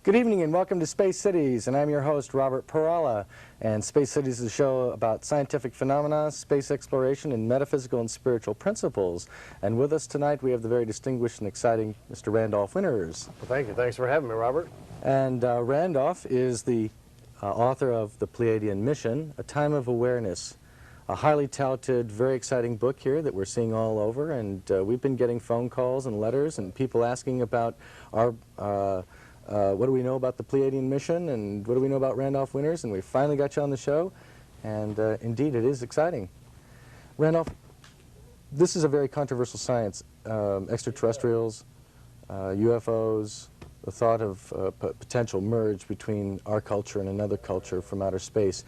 Good evening and welcome to Space Cities, and I'm your host, Robert Perala. And Space Cities is a show about scientific phenomena, space exploration, and metaphysical and spiritual principles. And with us tonight we have the very distinguished and exciting Mr. Randolph Winters. Well, thank you. Thanks for having me, Robert. And Randolph is the author of The Pleiadian Mission, A Time of Awareness. A highly touted, very exciting book here that we're seeing all over, and we've been getting phone calls and letters and people asking about our what do we know about the Pleiadian Mission, and what do we know about Randolph Winters, and we finally got you on the show, and indeed it is exciting. Randolph, this is a very controversial science. Extraterrestrials, UFOs, the thought of potential merge between our culture and another culture from outer space.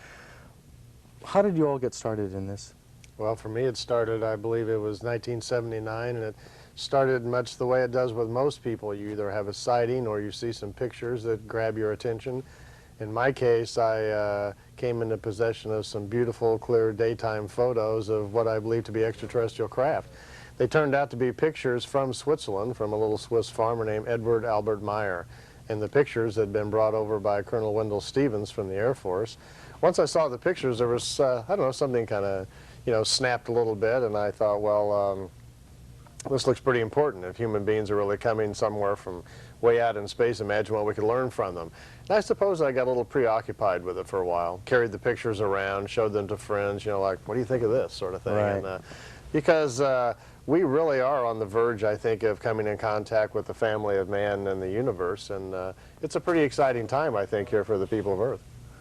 How did you all get started in this? Well, for me it started, I believe it was 1979, and it started much the way it does with most people. You either have a sighting or you see some pictures that grab your attention. In my case, I came into possession of some beautiful, clear daytime photos of what I believe to be extraterrestrial craft. They turned out to be pictures from Switzerland, from a little Swiss farmer named Edward Albert Meier. And the pictures had been brought over by Colonel Wendell Stevens from the Air Force. Once I saw the pictures, there was, I don't know, something kind of, snapped a little bit, and I thought, well, this looks pretty important. If human beings are really coming somewhere from way out in space, imagine what we could learn from them. And I suppose I got a little preoccupied with it for a while, carried the pictures around, showed them to friends, like, what do you think of this sort of thing? Right. And, because we really are on the verge, I think, of coming in contact with the family of man and the universe, and it's a pretty exciting time, I think, here for the people of Earth.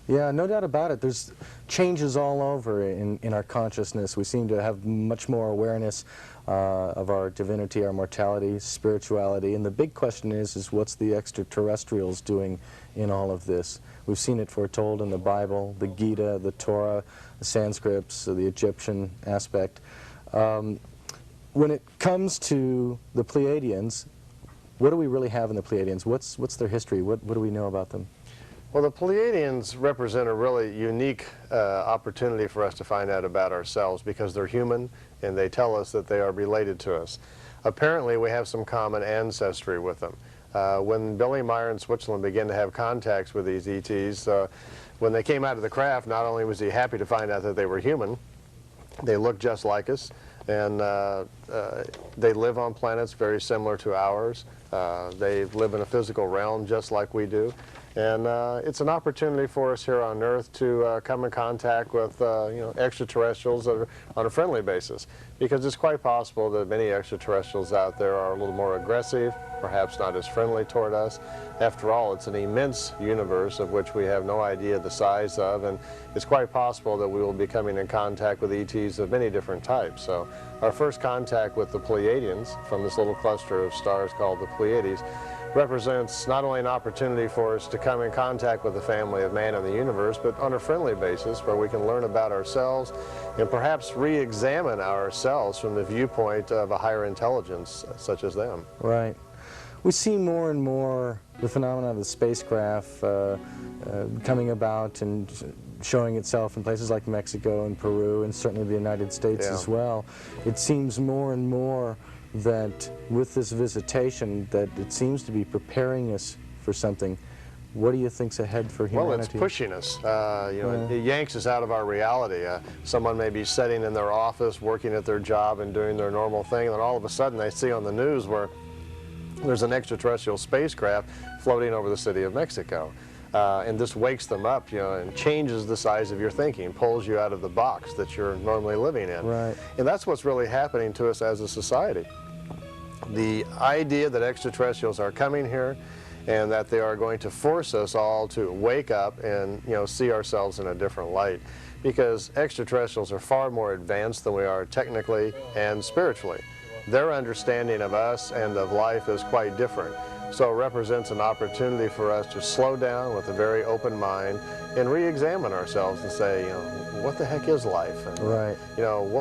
Yeah, no doubt about it. There's changes all over in our consciousness. We seem to have much more awareness of our divinity, our mortality, spirituality, and the big question is what's the extraterrestrials doing in all of this? We've seen it foretold in the Bible, the Gita, the Torah, the Sanskrits, the Egyptian aspect. When it comes to the Pleiadians, what do we really have in the Pleiadians? What's their history? What do we know about them? Well, the Pleiadians represent a really unique opportunity for us to find out about ourselves because they're human and they tell us that they are related to us. Apparently, we have some common ancestry with them. When Billy Meier in Switzerland began to have contacts with these ETs, when they came out of the craft, not only was he happy to find out that they were human, they looked just like us, and they live on planets very similar to ours. They live in a physical realm just like we do. And it's an opportunity for us here on Earth to come in contact with extraterrestrials on a friendly basis, because it's quite possible that many extraterrestrials out there are a little more aggressive, perhaps not as friendly toward us. After all, it's an immense universe of which we have no idea the size of, and it's quite possible that we will be coming in contact with ETs of many different types. So our first contact with the Pleiadians from this little cluster of stars called the Pleiades represents not only an opportunity for us to come in contact with the family of man and the universe, but on a friendly basis where we can learn about ourselves and perhaps re-examine ourselves from the viewpoint of a higher intelligence such as them. Right. We see more and more the phenomena of the spacecraft coming about and showing itself in places like Mexico and Peru and certainly the United States as well. It seems more and more that with this visitation that it seems to be preparing us for something. What do you think's ahead for humanity? Well, it's pushing us. It yanks us out of our reality. Someone may be sitting in their office, working at their job and doing their normal thing, and then all of a sudden they see on the news where there's an extraterrestrial spacecraft floating over the city of Mexico. And this wakes them up, and changes the size of your thinking, pulls you out of the box that you're normally living in. Right. And that's what's really happening to us as a society. The idea that extraterrestrials are coming here and that they are going to force us all to wake up and see ourselves in a different light, because extraterrestrials are far more advanced than we are technically and spiritually. Their understanding of us and of life is quite different. So it represents an opportunity for us to slow down with a very open mind and re-examine ourselves and say, what the heck is life? And, right.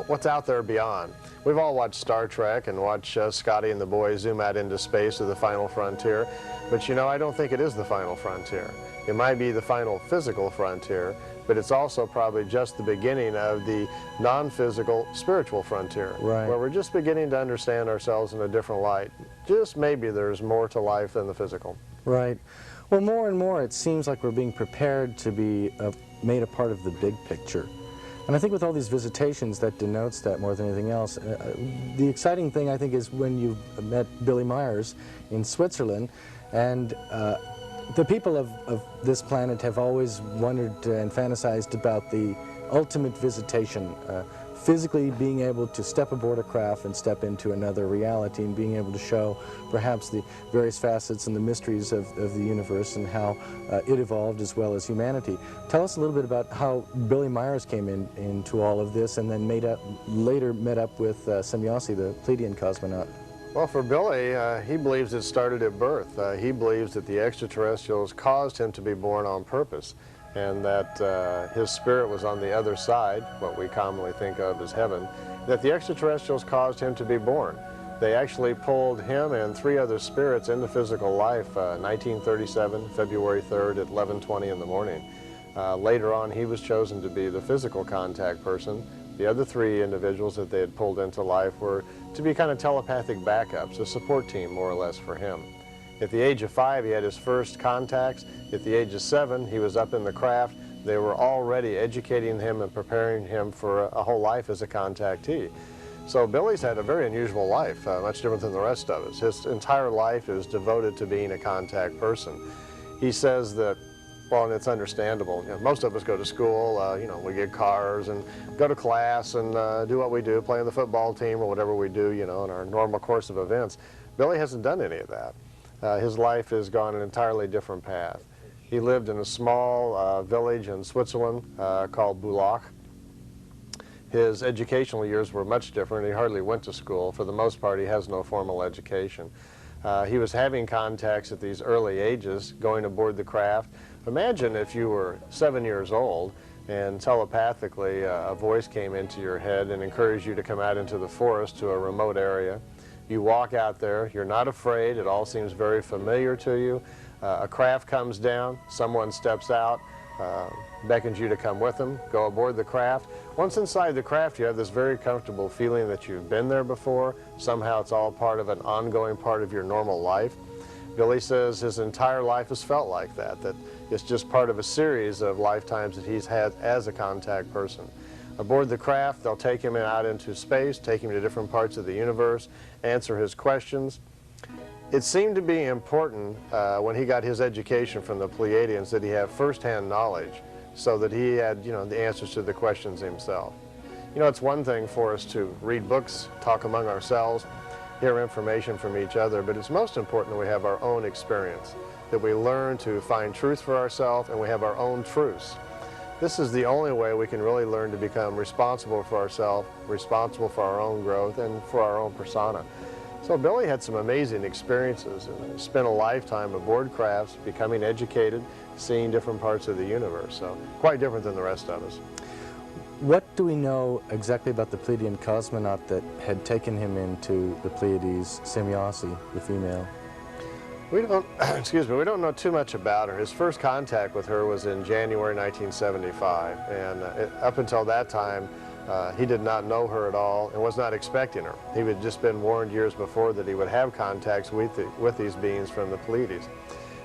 What's out there beyond? We've all watched Star Trek and watched Scotty and the boys zoom out into space to the final frontier, but I don't think it is the final frontier. It might be the final physical frontier, but it's also probably just the beginning of the non-physical spiritual frontier, right, where we're just beginning to understand ourselves in a different light. Just maybe there's more to life than the physical. Right. Well, more and more it seems like we're being prepared to be made a part of the big picture. And I think with all these visitations, that denotes that more than anything else. The exciting thing, I think, is when you met Billy Meier in Switzerland, and the people of this planet have always wondered and fantasized about the ultimate visitation, physically being able to step aboard a craft and step into another reality, and being able to show perhaps the various facets and the mysteries of the universe and how it evolved as well as humanity. Tell us a little bit about how Billy Meier came into all of this and then later met up with Semjase, the Pleiadian cosmonaut. Well, for Billy, he believes it started at birth. He believes that the extraterrestrials caused him to be born on purpose, and that his spirit was on the other side, what we commonly think of as heaven, that the extraterrestrials caused him to be born. They actually pulled him and 3 other spirits into physical life 1937, February 3rd at 11:20 in the morning. Later on, he was chosen to be the physical contact person. The other 3 individuals that they had pulled into life were to be kind of telepathic backups, a support team more or less for him. At the age of 5, he had his first contacts. At the age of 7, he was up in the craft. They were already educating him and preparing him for a whole life as a contactee. So Billy's had a very unusual life, much different than the rest of us. His entire life is devoted to being a contact person. He says that, well, and it's understandable, you know, most of us go to school, you know, we get cars and go to class and do what we do, play on the football team or whatever we do, you know, in our normal course of events. Billy hasn't done any of that. His life has gone an entirely different path. He lived in a small village in Switzerland called Bulach. His educational years were much different. He hardly went to school. For the most part, he has no formal education. He was having contacts at these early ages, going aboard the craft. Imagine if you were 7 years old and telepathically a voice came into your head and encouraged you to come out into the forest to a remote area. You walk out there, you're not afraid, it all seems very familiar to you. A craft comes down, someone steps out, beckons you to come with them, go aboard the craft. Once inside the craft, you have this very comfortable feeling that you've been there before. Somehow it's all part of an ongoing part of your normal life. Billy says his entire life has felt like that it's just part of a series of lifetimes that he's had as a contact person. Aboard the craft, they'll take him out into space, take him to different parts of the universe, answer his questions. It seemed to be important when he got his education from the Pleiadians that he have first-hand knowledge so that he had, you know, the answers to the questions himself. You know, it's one thing for us to read books, talk among ourselves, hear information from each other, but it's most important that we have our own experience, that we learn to find truth for ourselves and we have our own truths. This is the only way we can really learn to become responsible for ourselves, responsible for our own growth, and for our own persona. So Billy had some amazing experiences and spent a lifetime aboard crafts, becoming educated, seeing different parts of the universe. So quite different than the rest of us. What do we know exactly about the Pleiadian cosmonaut that had taken him into the Pleiades, Semjase, the female? We don't, excuse me, we don't know too much about her. His first contact with her was in January 1975, and up until that time, he did not know her at all and was not expecting her. He had just been warned years before that he would have contacts with these beings from the Pleiades.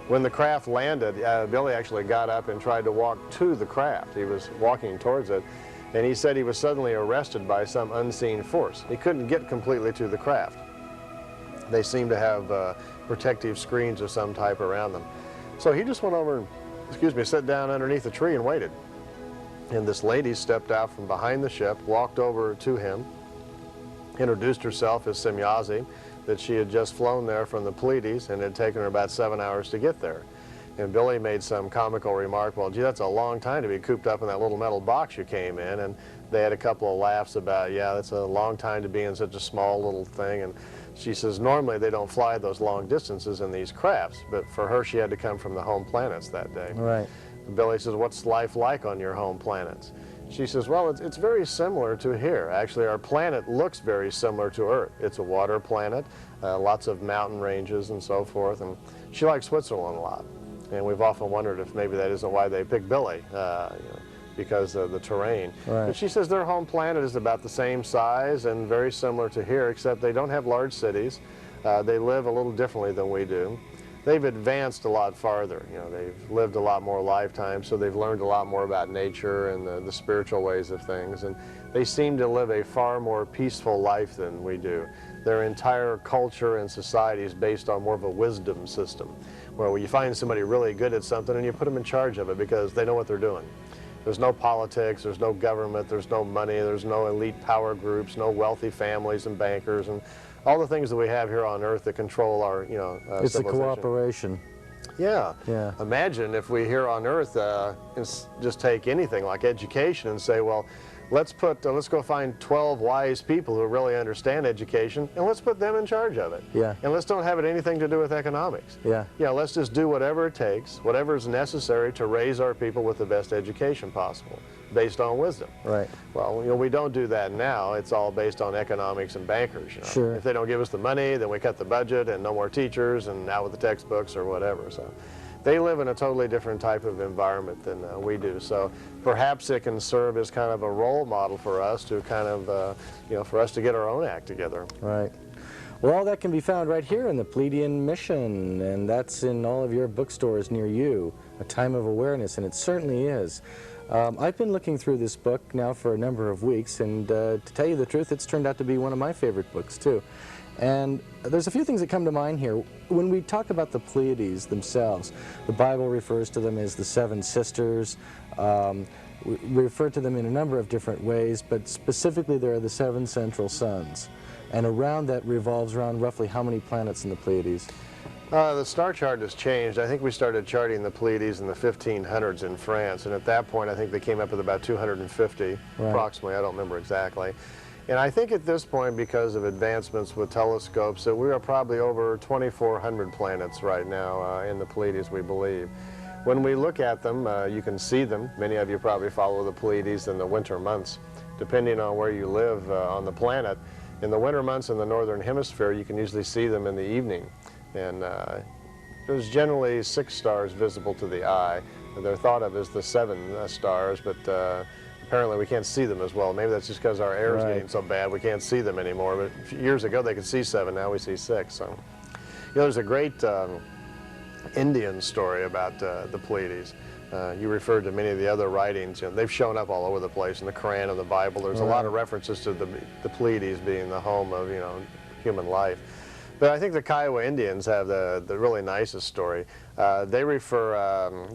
When the craft landed, Billy actually got up and tried to walk to the craft. He was walking towards it, and he said he was suddenly arrested by some unseen force. He couldn't get completely to the craft. They seemed to have protective screens of some type around them. So he just went over and, excuse me, sat down underneath a tree and waited. And this lady stepped out from behind the ship, walked over to him, introduced herself as Semjase, that she had just flown there from the Pleiades and it had taken her about 7 hours to get there. And Billy made some comical remark, well, gee, that's a long time to be cooped up in that little metal box you came in. And they had a couple of laughs about, yeah, that's a long time to be in such a small little thing. And she says normally they don't fly those long distances in these crafts, but for her she had to come from the home planets that day. Right. And Billy says, what's life like on your home planets? She says, well, it's very similar to here. Actually, our planet looks very similar to Earth. It's a water planet, lots of mountain ranges and so forth, and she likes Switzerland a lot. And we've often wondered if maybe that isn't why they picked Billy, you know, because of the terrain. Right. But she says their home planet is about the same size and very similar to here, except they don't have large cities. They live a little differently than we do. they've advanced a lot farther. You know, they've lived a lot more lifetimes, so they've learned a lot more about nature and the spiritual ways of things, and they seem to live a far more peaceful life than we do. Their entire culture and society is based on more of a wisdom system, where you find somebody really good at something and you put them in charge of it because they know what they're doing. There's no politics, there's no government, there's no money, there's no elite power groups, no wealthy families and bankers, and all the things that we have here on Earth that control our, it's a cooperation. Yeah. Yeah. Imagine if we here on Earth just take anything like education and say, well, let's go find 12 wise people who really understand education, and let's put them in charge of it. Yeah. And let's don't have it anything to do with economics. Yeah. Yeah, let's just do whatever it takes, whatever is necessary to raise our people with the best education possible, based on wisdom. Right. Well, we don't do that now. It's all based on economics and bankers. Sure. If they don't give us the money, then we cut the budget and no more teachers and out with the textbooks or whatever. So they live in a totally different type of environment than we do. So perhaps it can serve as kind of a role model for us to kind of, for us to get our own act together. Right. Well, all that can be found right here in the Pleiadian Mission, and that's in all of your bookstores near you, A Time of Awareness, and it certainly is. I've been looking through this book now for a number of weeks, and to tell you the truth, it's turned out to be one of my favorite books, too. And there's a few things that come to mind here. When we talk about the Pleiades themselves, the Bible refers to them as the seven sisters. We refer to them in a number of different ways, but specifically there are the seven central suns. And around that revolves around roughly how many planets in the Pleiades? The star chart has changed. I think we started charting the Pleiades in the 1500s in France, and at that point I think they came up with about 250, approximately. I don't remember exactly. And I think at this point, because of advancements with telescopes, that we are probably over 2,400 planets right now in the Pleiades, we believe. When we look at them, you can see them. Many of you probably follow the Pleiades in the winter months. Depending on where you live on the planet, in the winter months in the northern hemisphere, you can usually see them in the evening. And there's generally 6 stars visible to the eye. They're thought of as the 7 stars, but apparently we can't see them as well. Maybe that's just because our air is getting so bad we can't see them anymore. But years ago they could see 7, now we see 6. So, there's a great Indian story about the Pleiades. You referred to many of the other writings. They've shown up all over the place in the Quran and the Bible. There's a lot of references to the Pleiades being the home of human life. But I think the Kiowa Indians have the really nicest story. They refer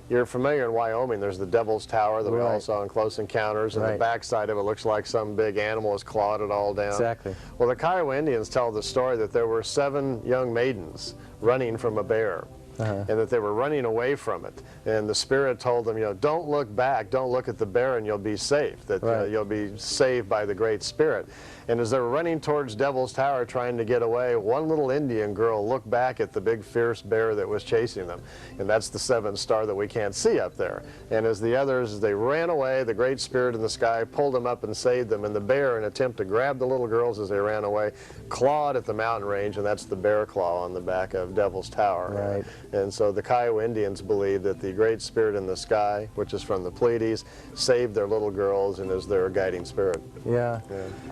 you're familiar in Wyoming, there's the Devil's Tower that we all saw in Close Encounters, and the backside of it looks like some big animal has clawed it all down. Exactly. Well, the Kiowa Indians tell the story that there were 7 young maidens running from a bear. And that they were running away from it. And the spirit told them, don't look back, don't look at the bear, and you'll be safe, that you'll be saved by the Great Spirit. And as they were running towards Devil's Tower trying to get away, one little Indian girl looked back at the big fierce bear that was chasing them. And that's the 7th star that we can't see up there. And as the others, as they ran away, the Great Spirit in the sky pulled them up and saved them. And the bear, in an attempt to grab the little girls as they ran away, clawed at the mountain range, and that's the bear claw on the back of Devil's Tower. And so the Kiowa Indians believe that the Great Spirit in the sky, which is from the Pleiades, saved their little girls and is their guiding spirit. Yeah.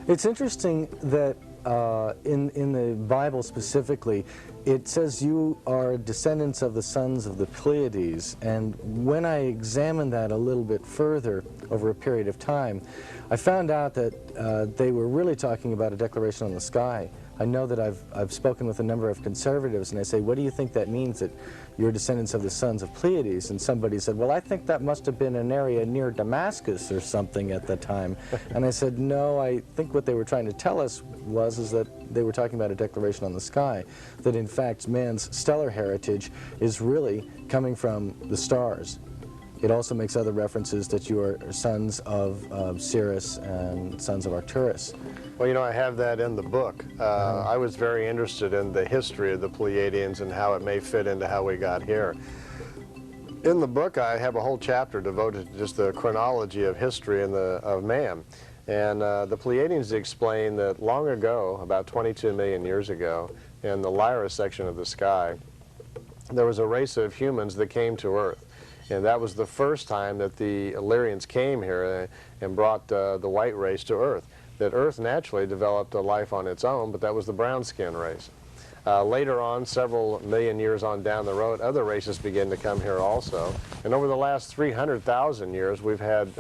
It's interesting that in the Bible specifically, it says you are descendants of the sons of the Pleiades, and when I examined that a little bit further over a period of time, I found out that they were really talking about a declaration on the sky. I know that I've spoken with a number of conservatives, and I say, what do you think that means, that you're descendants of the sons of Pleiades? And somebody said, well, I think that must have been an area near Damascus or something at the time. And I said, no, I think what they were trying to tell us is that they were talking about a declaration on the sky, that in fact man's stellar heritage is really coming from the stars. It also makes other references that you are sons of Sirius and sons of Arcturus. Well, I have that in the book. I was very interested in the history of the Pleiadians and how it may fit into how we got here. In the book, I have a whole chapter devoted to just the chronology of history and of man. And the Pleiadians explain that long ago, about 22 million years ago, in the Lyra section of the sky, there was a race of humans that came to Earth. And that was the first time that the Illyrians came here and brought the white race to Earth. That Earth naturally developed a life on its own, but that was the brown skin race. Later on, several million years on down the road, other races begin to come here also. And over the last 300,000 years, we've had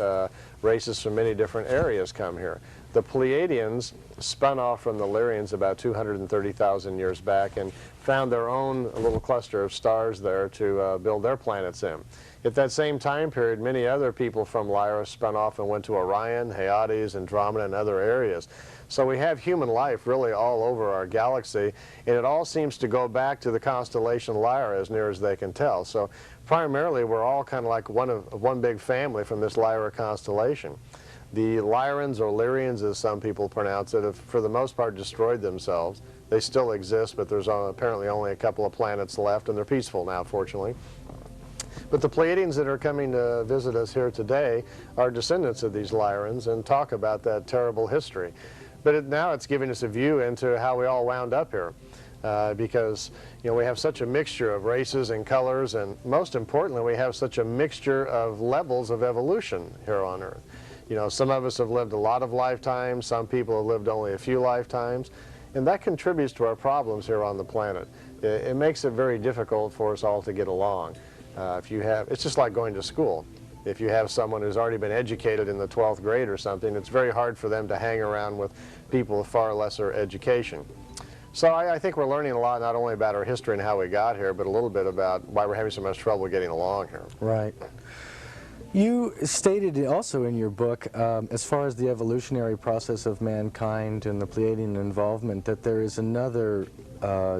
races from many different areas come here. The Pleiadians spun off from the Lyrians about 230,000 years back and found their own little cluster of stars there to build their planets in. At that same time period, many other people from Lyra spun off and went to Orion, Hyades, Andromeda, and other areas. So we have human life really all over our galaxy, and it all seems to go back to the constellation Lyra as near as they can tell. So primarily we're all kind of like one big family from this Lyra constellation. The Lyrans, or Lyrians as some people pronounce it, have for the most part destroyed themselves. They still exist, but there's apparently only a couple of planets left, and they're peaceful now, fortunately. But the Pleiadians that are coming to visit us here today are descendants of these Lyrans and talk about that terrible history. But now it's giving us a view into how we all wound up here. Because we have such a mixture of races and colors, and most importantly, we have such a mixture of levels of evolution here on Earth. Some of us have lived a lot of lifetimes, some people have lived only a few lifetimes, and that contributes to our problems here on the planet. It makes it very difficult for us all to get along. It's just like going to school. If you have someone who's already been educated in the 12th grade or something, it's very hard for them to hang around with people with far lesser education. So I think we're learning a lot, not only about our history and how we got here, but a little bit about why we're having so much trouble getting along here. Right. You stated also in your book, as far as the evolutionary process of mankind and the Pleiadian involvement, that there is another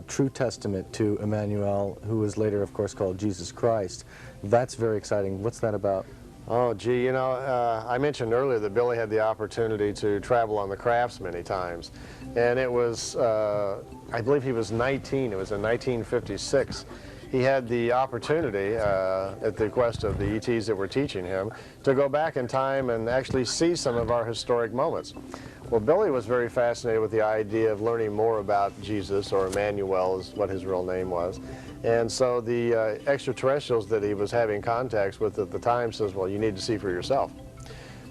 true testament to Emmanuel, who was later, of course, called Jesus Christ. That's very exciting. What's that about? Oh, gee, I mentioned earlier that Billy had the opportunity to travel on the crafts many times. And it was, I believe he was 19. It was in 1956. He had the opportunity, at the request of the ETs that were teaching him, to go back in time and actually see some of our historic moments. Well, Billy was very fascinated with the idea of learning more about Jesus, or Emmanuel is what his real name was. And so the extraterrestrials that he was having contacts with at the time says, well, you need to see for yourself.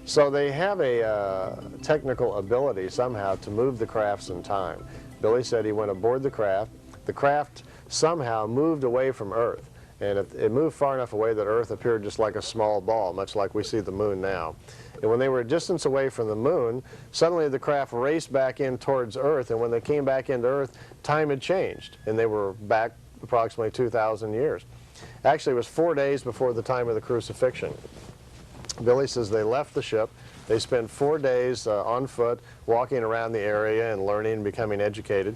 So they have a technical ability somehow to move the crafts in time. Billy said he went aboard the craft. The craft somehow moved away from Earth, and it moved far enough away that Earth appeared just like a small ball, much like we see the moon now. And when they were a distance away from the moon, suddenly the craft raced back in towards Earth, and when they came back into Earth, time had changed, and they were back approximately 2,000 years. Actually, it was 4 days before the time of the crucifixion. Billy says they left the ship. They spent 4 days on foot, walking around the area and learning and becoming educated.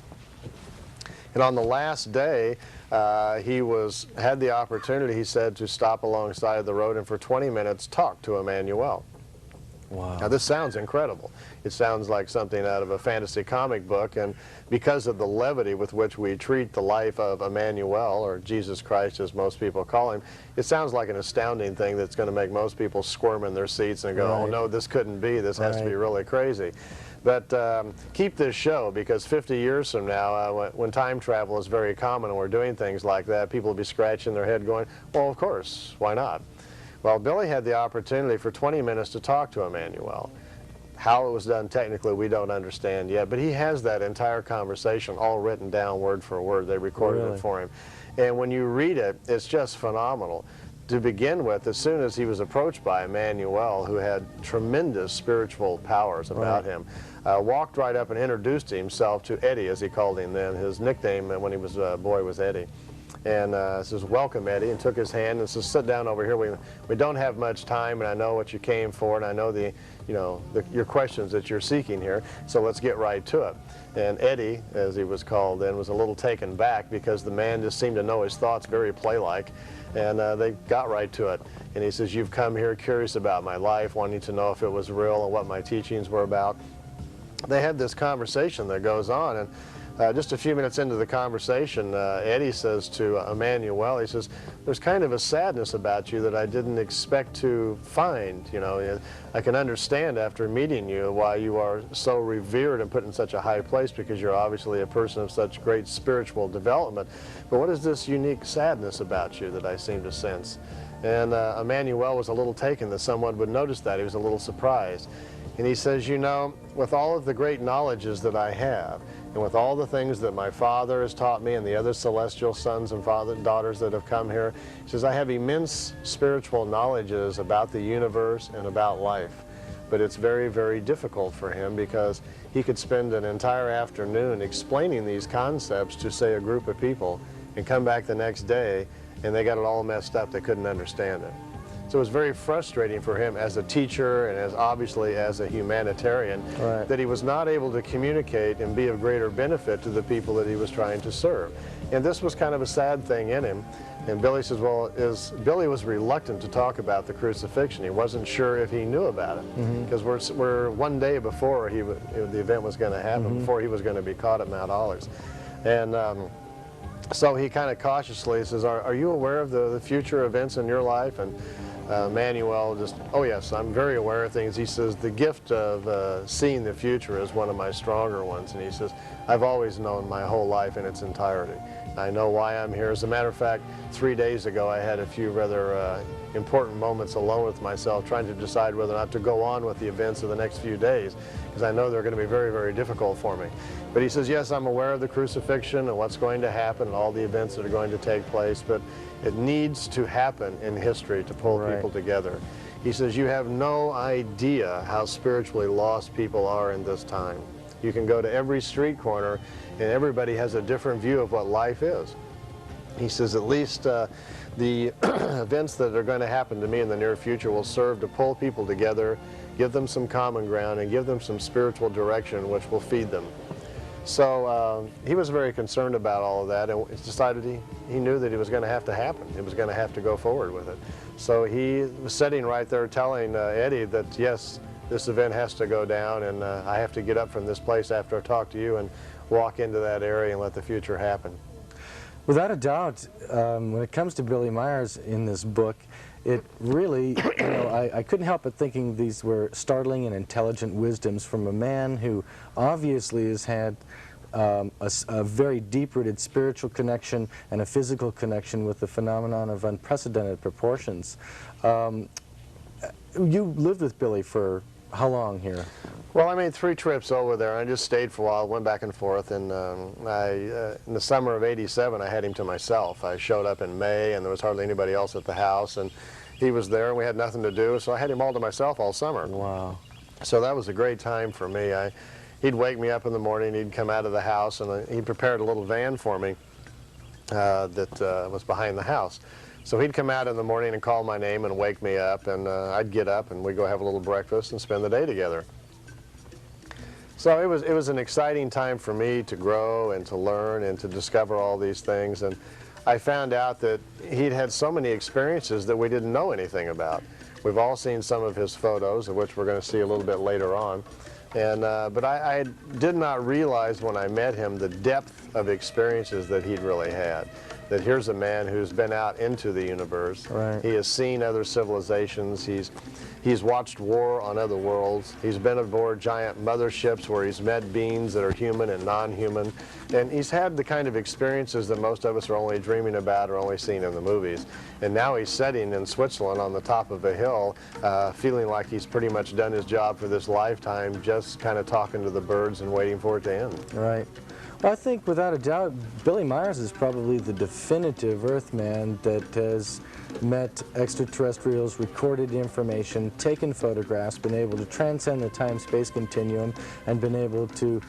And on the last day, he had the opportunity, he said, to stop alongside the road and for 20 minutes talk to Emmanuel. Wow. Now this sounds incredible. It sounds like something out of a fantasy comic book, and because of the levity with which we treat the life of Emmanuel, or Jesus Christ as most people call him, it sounds like an astounding thing that's going to make most people squirm in their seats and go, right, oh no, this couldn't be, this has to be really crazy. But keep this show, because 50 years from now, when time travel is very common and we're doing things like that, people will be scratching their head going, well, of course, why not? Well, Billy had the opportunity for 20 minutes to talk to Emmanuel. How it was done technically, we don't understand yet, but he has that entire conversation all written down word for word. They recorded it for him. And when you read it, it's just phenomenal. To begin with, as soon as he was approached by Emmanuel, who had tremendous spiritual powers about him, walked right up and introduced himself to Eddie, as he called him then. His nickname when he was a boy was Eddie. And says, welcome, Eddie, and took his hand and says, sit down over here. We don't have much time, and I know what you came for, and I know your questions that you're seeking here, so let's get right to it. And Eddie, as he was called then, was a little taken back because the man just seemed to know his thoughts very play-like, and they got right to it. And he says, you've come here curious about my life, wanting to know if it was real and what my teachings were about. They had this conversation that goes on, and just a few minutes into the conversation, Eddie says to Emmanuel, he says, there's kind of a sadness about you that I didn't expect to find. I can understand after meeting you why you are so revered and put in such a high place, because you're obviously a person of such great spiritual development. But what is this unique sadness about you that I seem to sense? And Emmanuel was a little taken that someone would notice that. He was a little surprised. And he says, with all of the great knowledges that I have, and with all the things that my father has taught me and the other celestial sons and daughters that have come here, he says, I have immense spiritual knowledges about the universe and about life. But it's very, very difficult for him because he could spend an entire afternoon explaining these concepts to, say, a group of people and come back the next day and they got it all messed up. They couldn't understand it. So it was very frustrating for him as a teacher and as obviously as a humanitarian that he was not able to communicate and be of greater benefit to the people that he was trying to serve. And this was kind of a sad thing in him. And Billy says, well, Billy was reluctant to talk about the crucifixion. He wasn't sure if he knew about it because we're one day before the event was going to happen, before he was going to be caught at Mount Olives. And so he kind of cautiously says, are you aware of the future events in your life? And Manuel just, oh yes, I'm very aware of things. He says, the gift of seeing the future is one of my stronger ones. And he says, I've always known my whole life in its entirety. I know why I'm here. As a matter of fact, 3 days ago I had a few rather important moments alone with myself trying to decide whether or not to go on with the events of the next few days because I know they're going to be very, very difficult for me. But he says, yes, I'm aware of the crucifixion and what's going to happen and all the events that are going to take place, but it needs to happen in history to pull people together. He says, you have no idea how spiritually lost people are in this time. You can go to every street corner and everybody has a different view of what life is. He says, at least the events that are going to happen to me in the near future will serve to pull people together, give them some common ground, and give them some spiritual direction which will feed them. So he was very concerned about all of that and decided he knew that it was going to have to happen. It was going to have to go forward with it. So he was sitting right there telling Eddie that, yes, this event has to go down and I have to get up from this place after I talk to you and walk into that area and let the future happen. Without a doubt, when it comes to Billy Meier's in this book, it really, I couldn't help but thinking these were startling and intelligent wisdoms from a man who obviously has had a very deep-rooted spiritual connection and a physical connection with the phenomenon of unprecedented proportions. You lived with Billy for how long here? Well, I made 3 trips over there. I just stayed for a while, went back and forth, and in the summer of '87, I had him to myself. I showed up in May, and there was hardly anybody else at the house, and he was there, and we had nothing to do, so I had him all to myself all summer. Wow. So that was a great time for me. He'd wake me up in the morning, he'd come out of the house, and he prepared a little van for me that was behind the house. So he'd come out in the morning and call my name and wake me up, and I'd get up and we'd go have a little breakfast and spend the day together. So it was an exciting time for me to grow and to learn and to discover all these things. And I found out that he'd had so many experiences that we didn't know anything about. We've all seen some of his photos, of which we're going to see a little bit later on. And, but I did not realize when I met him the depth of experiences that he'd really had. That here's a man who's been out into the universe. Right. He has seen other civilizations. He's watched war on other worlds. He's been aboard giant motherships where he's met beings that are human and non-human. And he's had the kind of experiences that most of us are only dreaming about or only seeing in the movies. And now he's sitting in Switzerland on the top of a hill, feeling like he's pretty much done his job for this lifetime, just kind of talking to the birds and waiting for it to end. Right. Well, I think without a doubt, Billy Meier is probably the definitive Earthman that has met extraterrestrials, recorded information, taken photographs, been able to transcend the time-space continuum, and been able to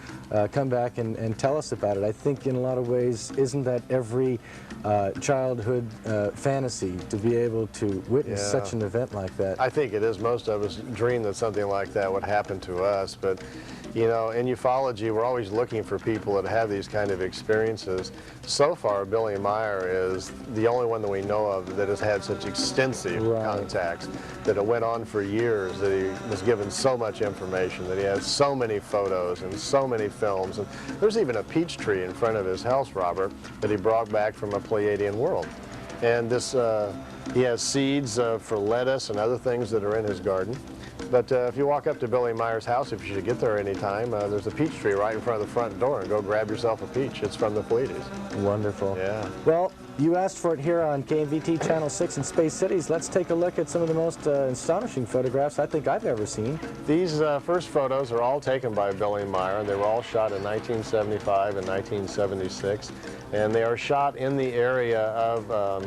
come back and tell us about it. I think in a lot of ways, isn't that every childhood fantasy to be able to witness such an event like that? I think it is. Most of us dream that something like that would happen to us, but you know, in ufology, we're always looking for people that have these kind of experiences. So far, Billy Meier is the only one that we know of that has had such extensive contacts, that it went on for years, that he was given so much information, that he has so many photos and so many films. And there's even a peach tree in front of his house, Robert, that he brought back from a Pleiadian world. And this, he has seeds for lettuce and other things that are in his garden. But if you walk up to Billy Meier's house, if you should get there anytime, there's a peach tree right in front of the front door, and go grab yourself a peach. It's from the Pleiades. Wonderful. Yeah. Well, you asked for it here on KMVT Channel 6 in Space Cities. Let's take a look at some of the most astonishing photographs I think I've ever seen. These first photos are all taken by Billy Meier, and they were all shot in 1975 and 1976. And they are shot in the area of,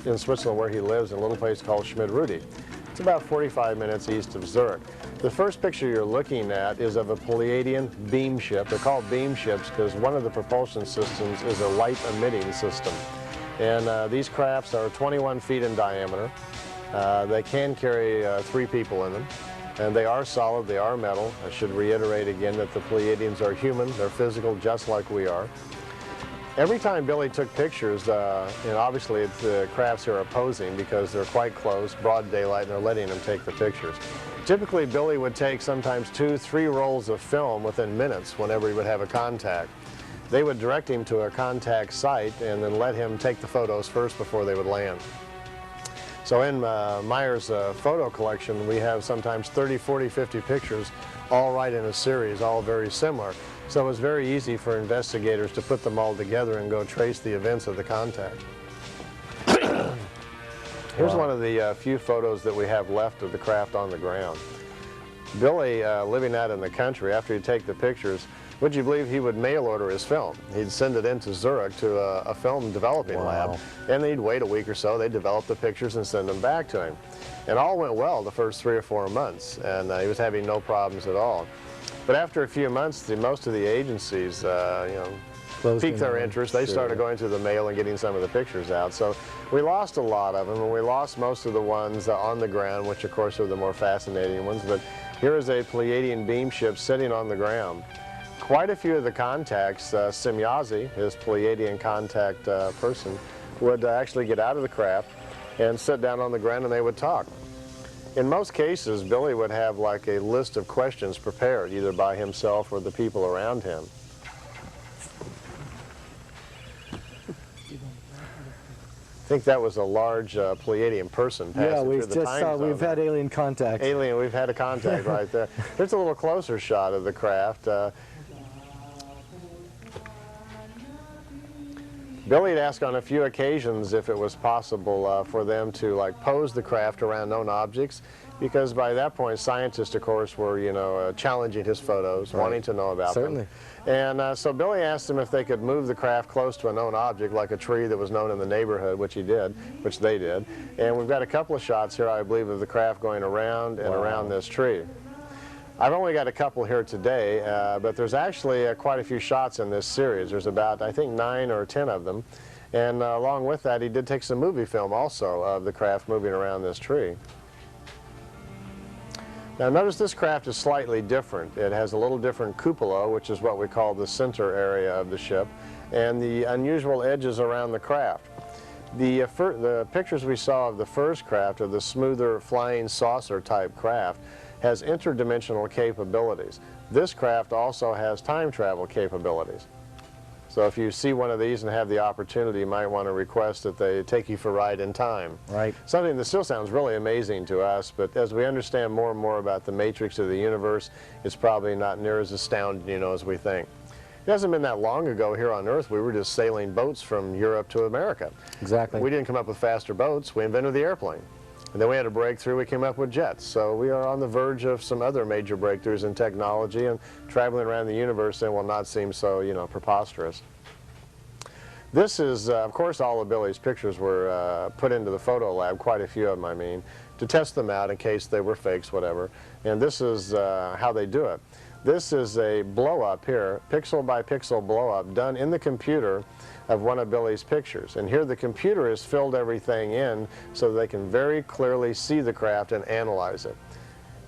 in Switzerland where he lives, in a little place called Schmidrudi. It's about 45 minutes east of Zurich. The first picture you're looking at is of a Pleiadian beam ship. They're called beam ships because one of the propulsion systems is a light emitting system. And these crafts are 21 feet in diameter. They can carry 3 people in them. And they are solid, they are metal. I should reiterate again that the Pleiadians are human, they're physical just like we are. Every time Billy took pictures, and obviously the crafts here are posing because they're quite close, broad daylight, and they're letting him take the pictures. Typically, Billy would take sometimes 2, 3 rolls of film within minutes whenever he would have a contact. They would direct him to a contact site and then let him take the photos first before they would land. So in Meier's photo collection, we have sometimes 30, 40, 50 pictures, all right in a series, all very similar. So it was very easy for investigators to put them all together and go trace the events of the contact. Here's one of the few photos that we have left of the craft on the ground. Billy, living out in the country, after he'd take the pictures, would you believe he would mail order his film? He'd send it into Zurich to a film developing lab, and he'd wait a week or so, they'd develop the pictures and send them back to him. And all went well the first 3 or 4 months, and he was having no problems at all. But after a few months, most of the agencies, piqued their interest. They started going through the mail and getting some of the pictures out. So we lost a lot of them, and we lost most of the ones on the ground, which of course are the more fascinating ones. But here is a Pleiadian beam ship sitting on the ground. Quite a few of the contacts, Semyazi, his Pleiadian contact person, would actually get out of the craft and sit down on the ground and they would talk. In most cases, Billy would have like a list of questions prepared, either by himself or the people around him. I think that was a large Pleiadian person passing yeah, through the time zone. We've had alien contact. We've had a contact right there. Here's a little closer shot of the craft. Billy had asked on a few occasions if it was possible for them to pose the craft around known objects, because by that point scientists, of course, were challenging his photos, wanting to know about them. And so Billy asked them if they could move the craft close to a known object, like a tree that was known in the neighborhood, which they did. And we've got a couple of shots here, I believe, of the craft going around and around this tree. I've only got a couple here today, but there's actually quite a few shots in this series. There's about, I think, 9 or 10 of them. And along with that, he did take some movie film also of the craft moving around this tree. Now notice this craft is slightly different. It has a little different cupola, which is what we call the center area of the ship, and the unusual edges around the craft. The pictures we saw of the first craft, of the smoother flying saucer type craft, has interdimensional capabilities. This craft also has time travel capabilities. So if you see one of these and have the opportunity, you might want to request that they take you for a ride in time. Right. Something that still sounds really amazing to us, but as we understand more and more about the matrix of the universe, it's probably not near as astounding, as we think. It hasn't been that long ago here on Earth, we were just sailing boats from Europe to America. Exactly. We didn't come up with faster boats, we invented the airplane. And then we had a breakthrough, we came up with jets. So we are on the verge of some other major breakthroughs in technology, and traveling around the universe then will not seem so, preposterous. This is, of course, all of Billy's pictures were put into the photo lab, quite a few of them, I mean, to test them out in case they were fakes, whatever. And this is how they do it. This is a blow-up here, pixel by pixel blow-up, done in the computer of one of Billy's pictures. And here the computer has filled everything in so they can very clearly see the craft and analyze it.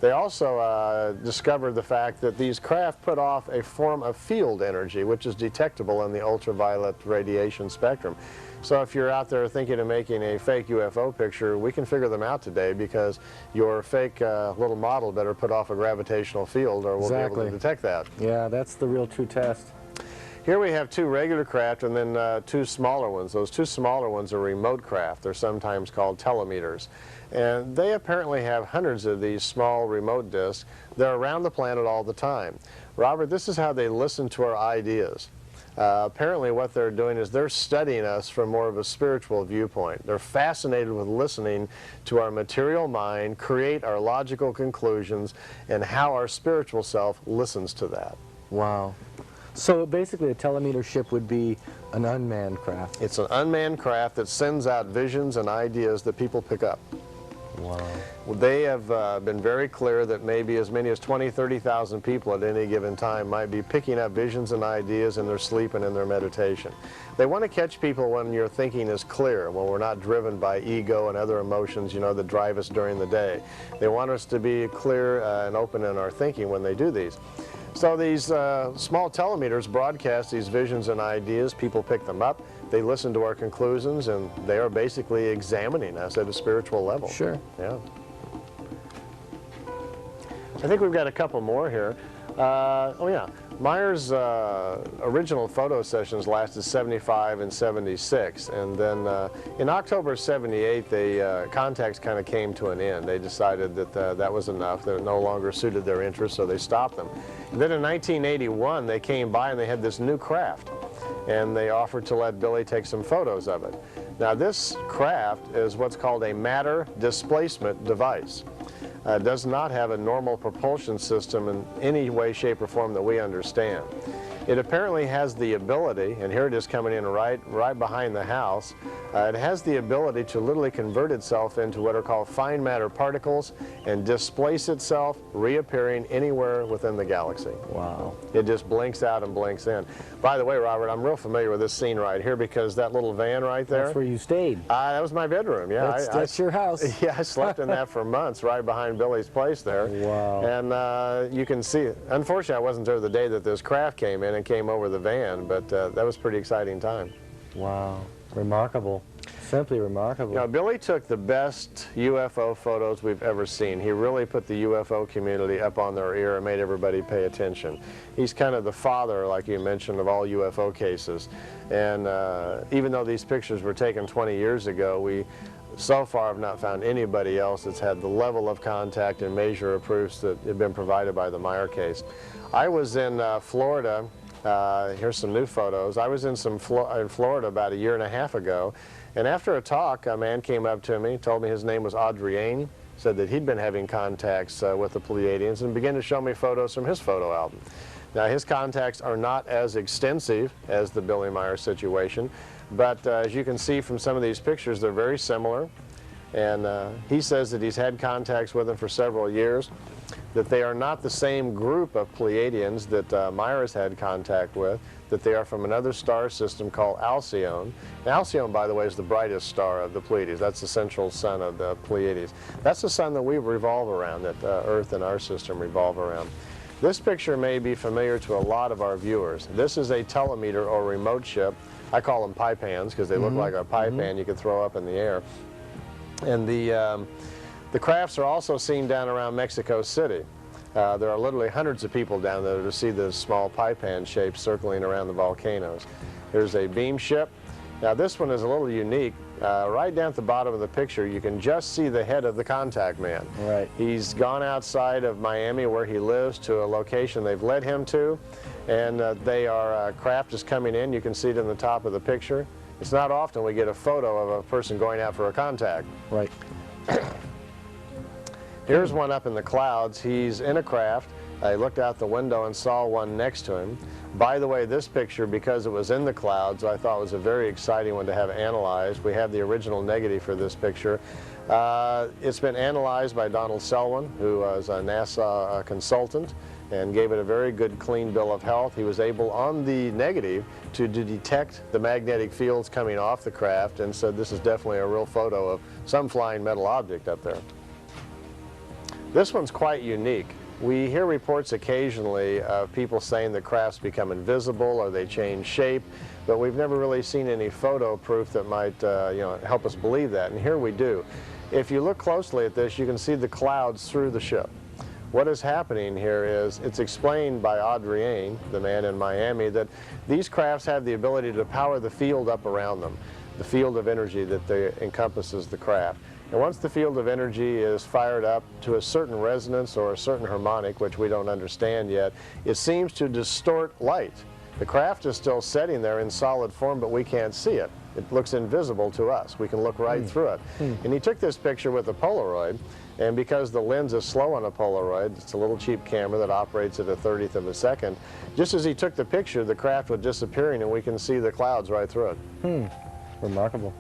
They also discovered the fact that these craft put off a form of field energy, which is detectable in the ultraviolet radiation spectrum. So if you're out there thinking of making a fake UFO picture, we can figure them out today, because your fake little model better put off a gravitational field, or we'll be able to detect that. Yeah, that's the real true test. Here we have two regular craft and then two smaller ones. Those two smaller ones are remote craft. They're sometimes called telemeters. And they apparently have hundreds of these small remote discs. They're around the planet all the time. Robert, this is how they listen to our ideas. Apparently what they're doing is they're studying us from more of a spiritual viewpoint. They're fascinated with listening to our material mind, create our logical conclusions, and how our spiritual self listens to that. Wow. So basically a telemeter ship would be an unmanned craft. It's an unmanned craft that sends out visions and ideas that people pick up. Wow. Well, they have been very clear that maybe as many as 20,000, 30,000 people at any given time might be picking up visions and ideas in their sleep and in their meditation. They want to catch people when your thinking is clear, when we're not driven by ego and other emotions, you know, that drive us during the day. They want us to be clear and open in our thinking when they do these. So these small telemeters broadcast these visions and ideas. People pick them up. They listen to our conclusions, and they are basically examining us at a spiritual level. Sure. Yeah. I think we've got a couple more here. Oh yeah, Meier's original photo sessions lasted 75 and 76, and then in October 78, the contacts kind of came to an end. They decided that that was enough, that it no longer suited their interests, so they stopped them. And then in 1981, they came by and they had this new craft, and they offered to let Billy take some photos of it. Now this craft is what's called a matter displacement device. Does not have a normal propulsion system in any way, shape, or form that we understand. It apparently has the ability, and here it is coming in right behind the house, it has the ability to literally convert itself into what are called fine matter particles and displace itself, reappearing anywhere within the galaxy. Wow. It just blinks out and blinks in. By the way, Robert, I'm real familiar with this scene right here because that little van right there. That's where you stayed. That was my bedroom, yeah. That's your house. Yeah, I slept in that for months right behind Billy's place there. Wow. And you can see, unfortunately I wasn't there the day that this craft came in and came over the van, but that was a pretty exciting time. Wow. Remarkable. Simply remarkable. Now, Billy took the best UFO photos we've ever seen. He really put the UFO community up on their ear and made everybody pay attention. He's kind of the father, like you mentioned, of all UFO cases. And even though these pictures were taken 20 years ago, we so far have not found anybody else that's had the level of contact and measure of proofs that had been provided by the Meier case. I was in Florida. Here's some new photos. I was in Florida about 1.5 years ago, and after a talk, a man came up to me, told me his name was Adrien, said that he'd been having contacts with the Pleiadians, and began to show me photos from his photo album. Now, his contacts are not as extensive as the Billy Meier situation, but as you can see from some of these pictures, they're very similar. And he says that he's had contacts with them for several years, that they are not the same group of Pleiadians that Meier has had contact with, that they are from another star system called Alcyone. And Alcyone, by the way, is the brightest star of the Pleiades. That's the central sun of the Pleiades. That's the sun that we revolve around, that Earth and our system revolve around. This picture may be familiar to a lot of our viewers. This is a telemeter or remote ship. I call them pie pans because they look like a pie pan you could throw up in the air. And the crafts are also seen down around Mexico City. There are literally hundreds of people down there to see the small pie pan shapes circling around the volcanoes. Here's a beam ship. Now this one is a little unique. Right down at the bottom of the picture, you can just see the head of the contact man. Right. He's gone outside of Miami where he lives to a location they've led him to, and craft is coming in. You can see it in the top of the picture. It's not often we get a photo of a person going out for a contact. Right. Here's one up in the clouds. He's in a craft. I looked out the window and saw one next to him. By the way, this picture, because it was in the clouds, I thought was a very exciting one to have analyzed. We have the original negative for this picture. It's been analyzed by Donald Selwyn, who was a NASA consultant, and gave it a very good, clean bill of health. He was able, on the negative, to detect the magnetic fields coming off the craft, and said this is definitely a real photo of some flying metal object up there. This one's quite unique. We hear reports occasionally of people saying the crafts become invisible or they change shape, but we've never really seen any photo proof that might help us believe that, and here we do. If you look closely at this, you can see the clouds through the ship. What is happening here is, it's explained by Adrien, the man in Miami, that these crafts have the ability to power the field up around them, the field of energy that encompasses the craft. And once the field of energy is fired up to a certain resonance or a certain harmonic, which we don't understand yet, it seems to distort light. The craft is still sitting there in solid form, but we can't see it. It looks invisible to us. We can look right through it. And he took this picture with a Polaroid, and because the lens is slow on a Polaroid, it's a little cheap camera that operates at a 1/30th of a second, just as he took the picture, the craft was disappearing and we can see the clouds right through it. Remarkable.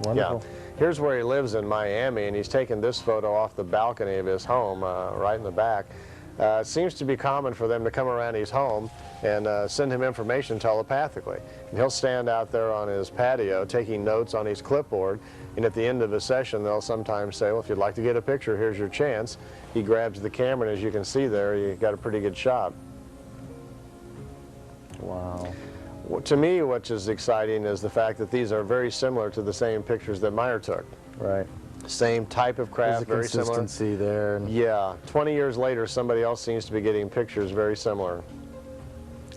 Wonderful. Yeah. Here's where he lives in Miami, and he's taken this photo off the balcony of his home, right in the back. It seems to be common for them to come around his home and send him information telepathically. And he'll stand out there on his patio taking notes on his clipboard, and at the end of a session they'll sometimes say, well, if you'd like to get a picture, here's your chance. He grabs the camera, and as you can see there, you got a pretty good shot. Wow. To me, what is exciting is the fact that these are very similar to the same pictures that Meier took. Right. Same type of craft, very similar. There's a consistency there. Yeah. 20 years later, somebody else seems to be getting pictures very similar.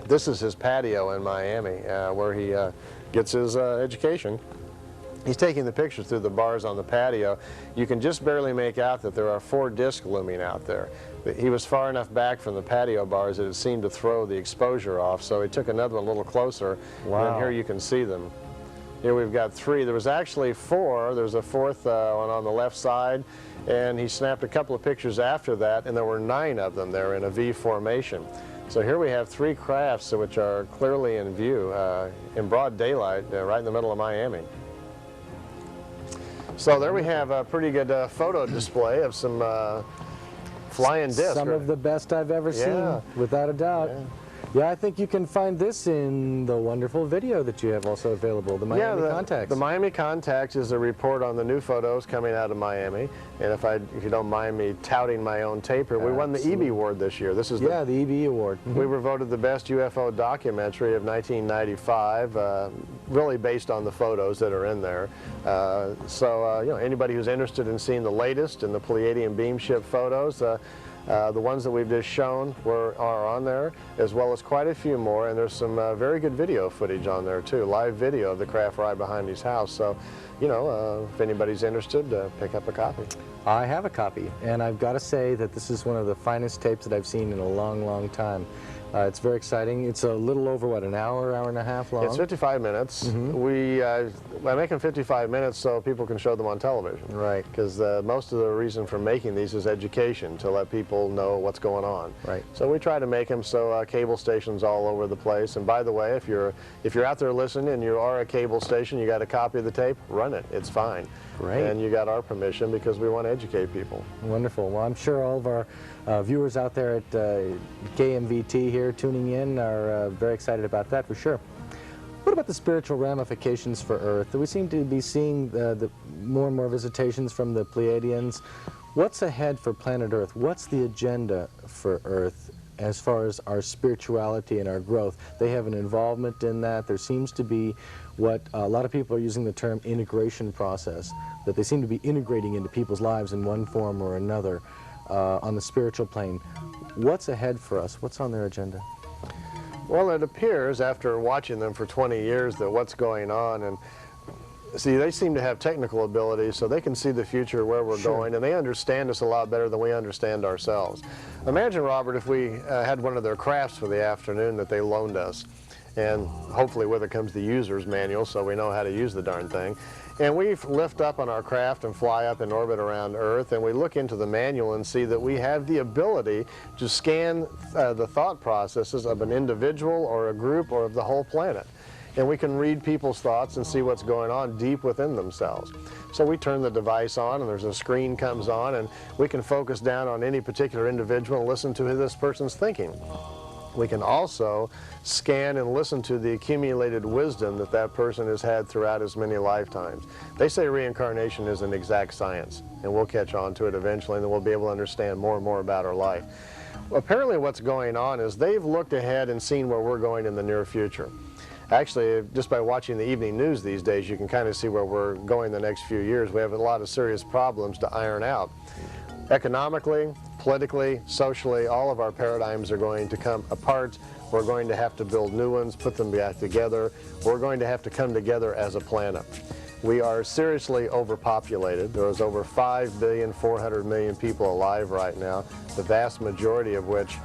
This is his patio in Miami, where he gets his education. He's taking the pictures through the bars on the patio. You can just barely make out that there are 4 discs looming out there. He was far enough back from the patio bars that it seemed to throw the exposure off, so he took another one a little closer. Wow. And here you can see them. Here we've got 3. There was actually 4. There's a 4th one on the left side, and he snapped a couple of pictures after that, and there were 9 of them there in a V formation. So here we have 3 crafts which are clearly in view in broad daylight right in the middle of Miami. So there we have a pretty good photo display of some flying discs. Some of the best I've ever seen, without a doubt. Yeah, I think you can find this in the wonderful video that you have also available, the Miami Contacts. The Miami Contacts is a report on the new photos coming out of Miami. And if you don't mind me touting my own tape here, we won the EB Award this year. This is the EB Award. We were voted the best UFO documentary of 1995, really based on the photos that are in there. You know, anybody who's interested in seeing the latest in the Pleiadian beam ship photos, the ones that we've just shown are on there, as well as quite a few more, and there's some very good video footage on there too, live video of the craft right behind his house. So, you know, if anybody's interested, pick up a copy. I have a copy, and I've got to say that this is one of the finest tapes that I've seen in a long, long time. It's very exciting. It's a little over, what, an hour, hour and a half long? It's 55 minutes. I make them 55 minutes so people can show them on television. Right. Because most of the reason for making these is education, to let people know what's going on. Right. So we try to make them so cable stations all over the place. And by the way, if you're out there listening and you are a cable station, you got a copy of the tape, run it. It's fine. Great. And you got our permission because we want to educate people. Wonderful. Well, I'm sure all of our viewers out there at KMVT here tuning in are very excited about that for sure. What about the spiritual ramifications for Earth? We seem to be seeing the more and more visitations from the Pleiadians. What's ahead for planet Earth? What's the agenda for Earth as far as our spirituality and our growth? They have an involvement in that. There seems to be what a lot of people are using the term integration process, that they seem to be integrating into people's lives in one form or another on the spiritual plane. What's ahead for us? What's on their agenda? Well, it appears after watching them for 20 years that what's going on, and see, they seem to have technical abilities, so they can see the future, where we're going, and they understand us a lot better than we understand ourselves. Imagine, Robert, if we had one of their crafts for the afternoon that they loaned us, and hopefully with it comes the user's manual so we know how to use the darn thing. And we lift up on our craft and fly up in orbit around Earth, and we look into the manual and see that we have the ability to scan the thought processes of an individual or a group or of the whole planet. And we can read people's thoughts and see what's going on deep within themselves. So we turn the device on, and there's a screen comes on, and we can focus down on any particular individual and listen to who this person's thinking. We can also scan and listen to the accumulated wisdom that that person has had throughout his many lifetimes. They say reincarnation is an exact science, and we'll catch on to it eventually, and then we'll be able to understand more and more about our life. Apparently what's going on is they've looked ahead and seen where we're going in the near future. Actually, just by watching the evening news these days, you can kind of see where we're going the next few years. We have a lot of serious problems to iron out. Economically, politically, socially, all of our paradigms are going to come apart. We're going to have to build new ones, put them back together. We're going to have to come together as a planet. We are seriously overpopulated. There is over 5,400,000,000 people alive right now, the vast majority of which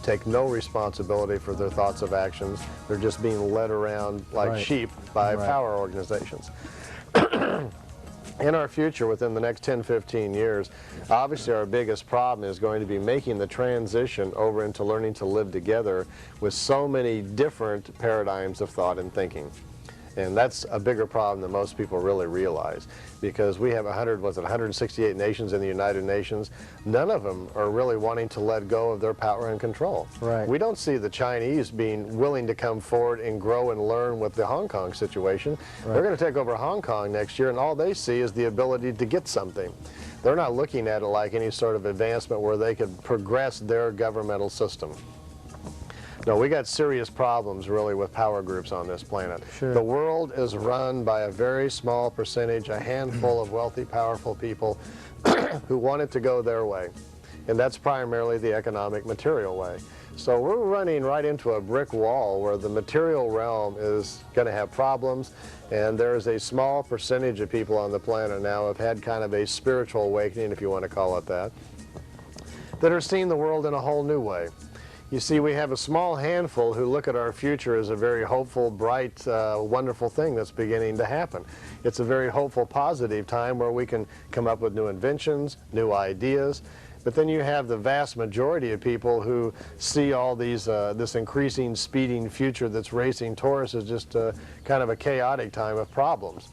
take no responsibility for their thoughts of actions. They're just being led around like sheep by power organizations. In our future, within the next 10, 15 years, obviously our biggest problem is going to be making the transition over into learning to live together with so many different paradigms of thought and thinking. And that's a bigger problem than most people really realize, because we have 168 nations in the United Nations. None of them are really wanting to let go of their power and control. Right. We don't see the Chinese being willing to come forward and grow and learn with the Hong Kong situation. Right. They're going to take over Hong Kong next year, and all they see is the ability to get something. They're not looking at it like any sort of advancement where they could progress their governmental system. No, we got serious problems really with power groups on this planet. Sure. The world is run by a very small percentage, a handful of wealthy, powerful people who want it to go their way. And that's primarily the economic, material way. So we're running right into a brick wall where the material realm is going to have problems, and there's a small percentage of people on the planet now have had kind of a spiritual awakening, if you want to call it that are seeing the world in a whole new way. You see, we have a small handful who look at our future as a very hopeful, bright, wonderful thing that's beginning to happen. It's a very hopeful, positive time where we can come up with new inventions, new ideas. But then you have the vast majority of people who see all these, this increasing, speeding future that's racing towards as just kind of a chaotic time of problems.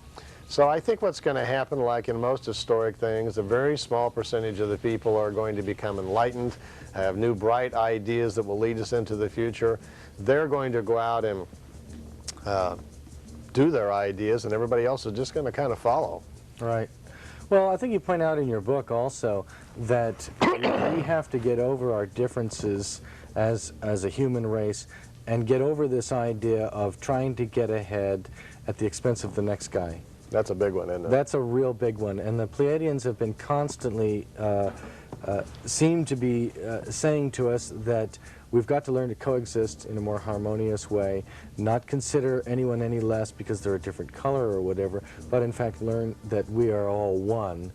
So I think what's going to happen, like in most historic things, a very small percentage of the people are going to become enlightened, have new bright ideas that will lead us into the future. They're going to go out and do their ideas, and everybody else is just going to kind of follow. Right. Well, I think you point out in your book also that we have to get over our differences as a human race and get over this idea of trying to get ahead at the expense of the next guy. That's a big one, isn't it? That's a real big one. And the Pleiadians have been constantly, seem to be saying to us that we've got to learn to coexist in a more harmonious way, not consider anyone any less because they're a different color or whatever, but in fact learn that we are all one.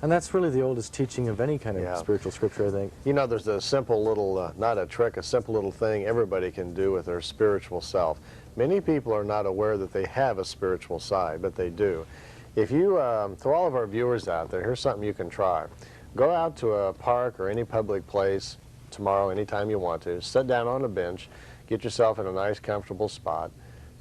And that's really the oldest teaching of any kind of spiritual scripture, I think. You know, there's a simple little, not a trick, a simple little thing everybody can do with their spiritual self. Many people are not aware that they have a spiritual side, but they do. If you, to all of our viewers out there, here's something you can try. Go out to a park or any public place tomorrow, anytime you want to. Sit down on a bench, get yourself in a nice, comfortable spot.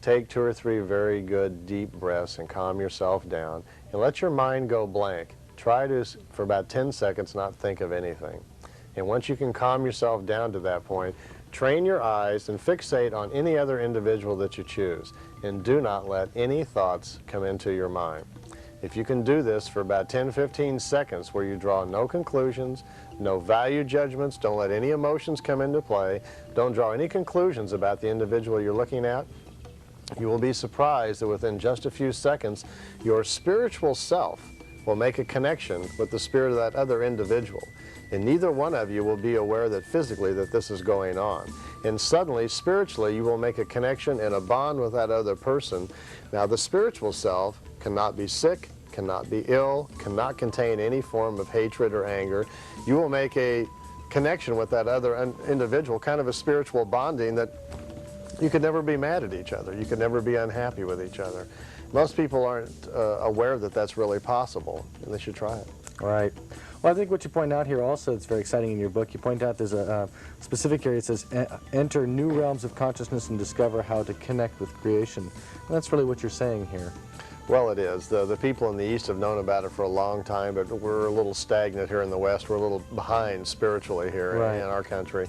Take 2 or 3 very good, deep breaths and calm yourself down. And let your mind go blank. Try to, for about 10 seconds, not think of anything. And once you can calm yourself down to that point, train your eyes and fixate on any other individual that you choose, and do not let any thoughts come into your mind. If you can do this for about 10-15 seconds where you draw no conclusions, no value judgments, don't let any emotions come into play, don't draw any conclusions about the individual you're looking at, you will be surprised that within just a few seconds, your spiritual self will make a connection with the spirit of that other individual. And neither one of you will be aware that physically that this is going on. And suddenly, spiritually, you will make a connection and a bond with that other person. Now, the spiritual self cannot be sick, cannot be ill, cannot contain any form of hatred or anger. You will make a connection with that other individual, kind of a spiritual bonding that you could never be mad at each other. You could never be unhappy with each other. Most people aren't aware that that's really possible, and they should try it. Right. Well, I think what you point out here also that's very exciting in your book, you point out there's a specific area that says, enter new realms of consciousness and discover how to connect with creation. And that's really what you're saying here. Well, it is. The people in the East have known about it for a long time, but we're a little stagnant here in the West. We're a little behind spiritually here in our country.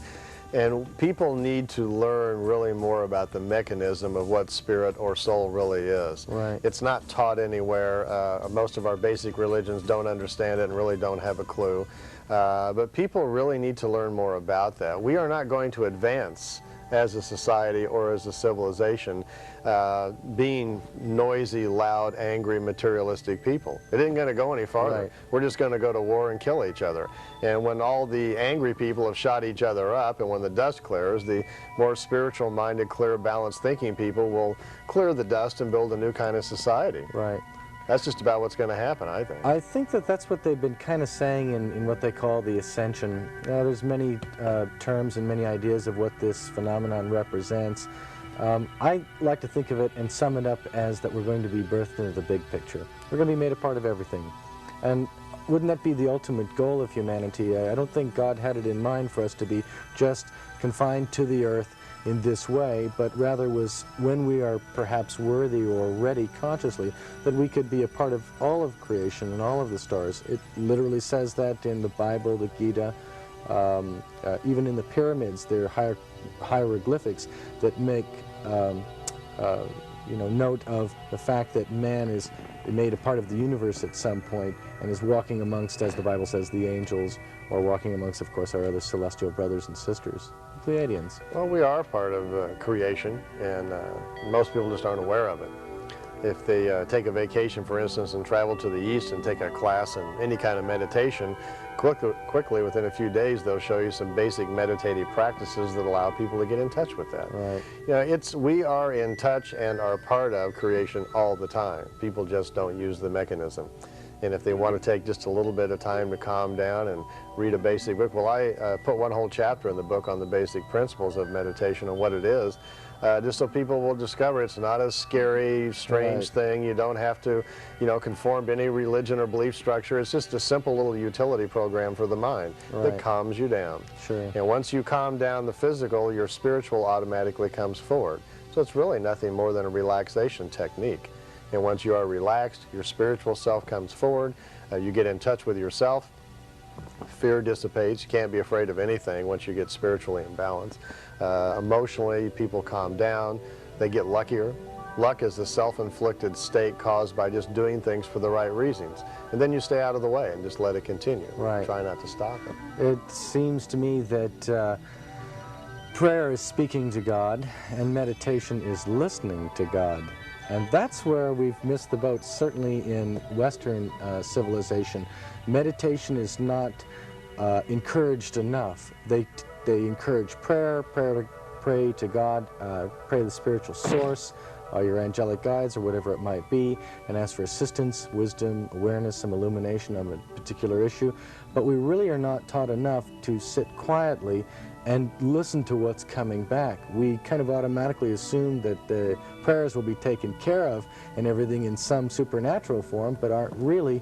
And people need to learn really more about the mechanism of what spirit or soul really is. Right. It's not taught anywhere. Most of our basic religions don't understand it and really don't have a clue. But people really need to learn more about that. We are not going to advance as a society or as a civilization, being noisy, loud, angry, materialistic people. It isn't going to go any farther. Right. We're just going to go to war and kill each other. And when all the angry people have shot each other up, and when the dust clears, the more spiritual-minded, clear, balanced thinking people will clear the dust and build a new kind of society. Right. That's just about what's going to happen, I think. I think that that's what they've been kind of saying in what they call the ascension. There's many terms and many ideas of what this phenomenon represents. I like to think of it and sum it up as that we're going to be birthed into the big picture. We're going to be made a part of everything. And wouldn't that be the ultimate goal of humanity? I don't think God had it in mind for us to be just confined to the earth in this way, but rather was when we are perhaps worthy or ready consciously, that we could be a part of all of creation and all of the stars. It literally says that in the Bible, the Gita, even in the pyramids, there are hieroglyphics that make note of the fact that man is made a part of the universe at some point and is walking amongst, as the Bible says, the angels, or walking amongst, of course, our other celestial brothers and sisters, the Pleiadians. Well, we are part of creation, and most people just aren't aware of it. If they take a vacation, for instance, and travel to the east and take a class in any kind of meditation, quickly within a few days they'll show you some basic meditative practices that allow people to get in touch with that. Right. You know, we are in touch and are part of creation all the time. People just don't use the mechanism. And if they want to take just a little bit of time to calm down and read a basic book, well, I put one whole chapter in the book on the basic principles of meditation and what it is, just so people will discover it's not a scary, strange thing. You don't have to, conform to any religion or belief structure. It's just a simple little utility program for the mind that calms you down. Sure. And once you calm down the physical, your spiritual automatically comes forward. So it's really nothing more than a relaxation technique. And once you are relaxed, your spiritual self comes forward. You get in touch with yourself. Fear dissipates. You can't be afraid of anything once you get spiritually in balance. Emotionally, people calm down. They get luckier. Luck is a self-inflicted state caused by just doing things for the right reasons. And then you stay out of the way and just let it continue. Right. Try not to stop it. It seems to me that prayer is speaking to God and meditation is listening to God. And that's where we've missed the boat, certainly in Western civilization. Meditation is not encouraged enough. They encourage prayer, pray to God, pray to the spiritual source, your angelic guides or whatever it might be, and ask for assistance, wisdom, awareness, some illumination on a particular issue. But we really are not taught enough to sit quietly and listen to what's coming back. We kind of automatically assume that the prayers will be taken care of and everything in some supernatural form, but aren't really,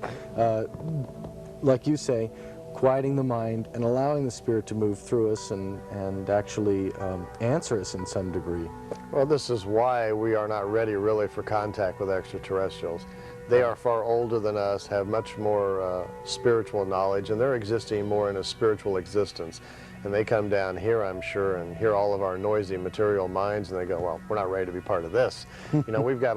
like you say, quieting the mind and allowing the Spirit to move through us and actually answer us in some degree. Well, this is why we are not ready really for contact with extraterrestrials. They are far older than us, have much more spiritual knowledge, and they're existing more in a spiritual existence. And they come down here, I'm sure, and hear all of our noisy material minds, and they go, well, we're not ready to be part of this. We have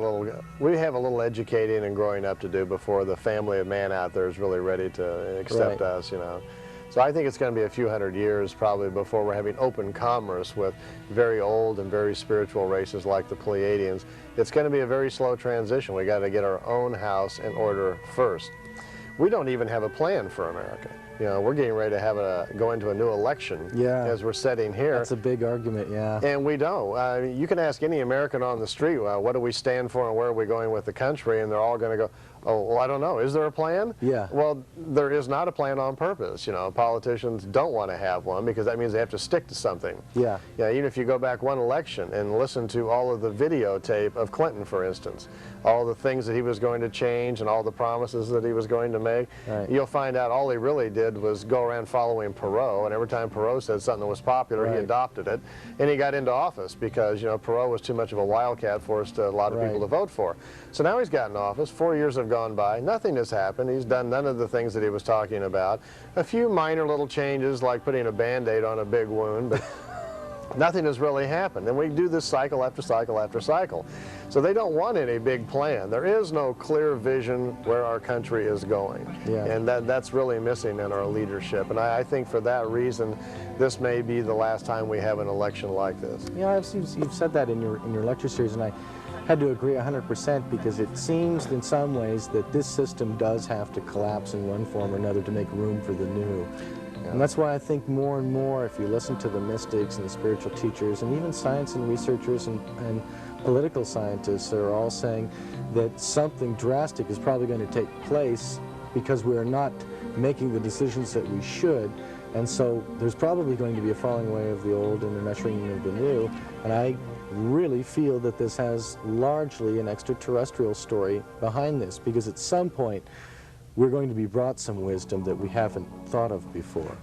a little educating and growing up to do before the family of man out there is really ready to accept us, So I think it's going to be a few hundred years probably before we're having open commerce with very old and very spiritual races like the Pleiadians. It's going to be a very slow transition. We got to get our own house in order first. We don't even have a plan for America. We're getting ready to go into a new election as we're sitting here. That's a big argument, yeah. And we don't. You can ask any American on the street, what do we stand for and where are we going with the country? And they're all going to go, oh, well, I don't know. Is there a plan? Yeah. Well, there is not a plan on purpose. Politicians don't want to have one because that means they have to stick to something. Yeah. Even if you go back one election and listen to all of the videotape of Clinton, for instance, all the things that he was going to change and all the promises that he was going to make, you'll find out all he really did was go around following Perot, and every time Perot said something that was popular, he adopted it, and he got into office because, Perot was too much of a wildcat for a lot of people to vote for. So now he's got in office, 4 years have gone by, nothing has happened, he's done none of the things that he was talking about, a few minor little changes like putting a Band-Aid on a big wound, but nothing has really happened. And we do this cycle after cycle after cycle. So they don't want any big plan. There is no clear vision where our country is going. Yeah. And that's really missing in our leadership. And I think for that reason, this may be the last time we have an election like this. Yeah, you've said that in your lecture series, and I had to agree 100% because it seems in some ways that this system does have to collapse in one form or another to make room for the new. And that's why I think more and more, if you listen to the mystics and the spiritual teachers and even science and researchers and political scientists are all saying that something drastic is probably going to take place because we're not making the decisions that we should. And so there's probably going to be a falling away of the old and an ushering in of the new. And I really feel that this has largely an extraterrestrial story behind this, because at some point we're going to be brought some wisdom that we haven't thought of before.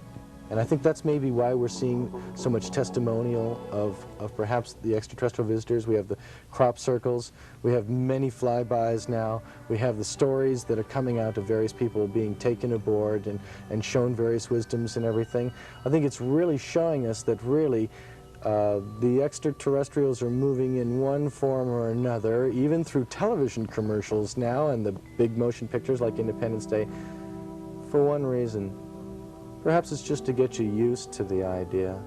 And I think that's maybe why we're seeing so much testimonial of perhaps the extraterrestrial visitors. We have the crop circles, we have many flybys now, we have the stories that are coming out of various people being taken aboard and shown various wisdoms and everything. I think it's really showing us that really the extraterrestrials are moving in one form or another, even through television commercials now and the big motion pictures like Independence Day, for one reason. Perhaps it's just to get you used to the idea.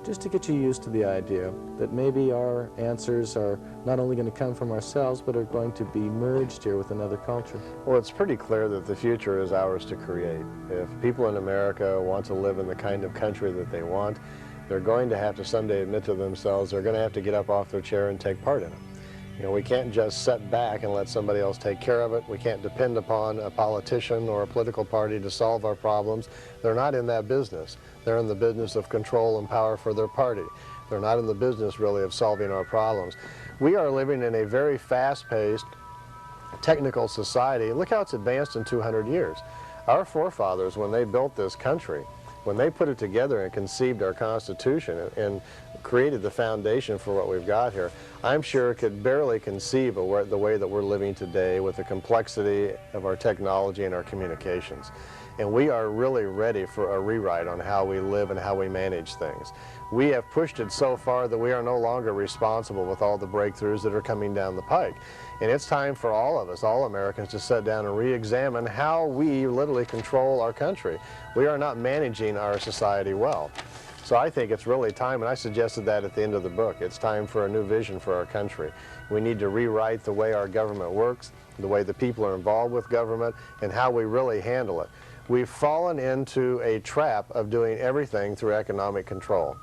Just to get you used to the idea that maybe our answers are not only going to come from ourselves, but are going to be merged here with another culture. Well, it's pretty clear that the future is ours to create. If people in America want to live in the kind of country that they want, they're going to have to someday admit to themselves they're going to have to get up off their chair and take part in it. You know, we can't just sit back and let somebody else take care of it. We can't depend upon a politician or a political party to solve our problems. They're not in that business. They're in the business of control and power for their party. They're not in the business really of solving our problems. We are living in a very fast-paced, technical society. Look how it's advanced in 200 years. Our forefathers, when they built this country, when they put it together and conceived our Constitution and created the foundation for what we've got here, I'm sure could barely conceive of the way that we're living today with the complexity of our technology and our communications. And we are really ready for a rewrite on how we live and how we manage things. We have pushed it so far that we are no longer responsible with all the breakthroughs that are coming down the pike. And it's time for all of us, all Americans, to sit down and re-examine how we literally control our country. We are not managing our society well. So I think it's really time, and I suggested that at the end of the book, it's time for a new vision for our country. We need to rewrite the way our government works, the way the people are involved with government, and how we really handle it. We've fallen into a trap of doing everything through economic control.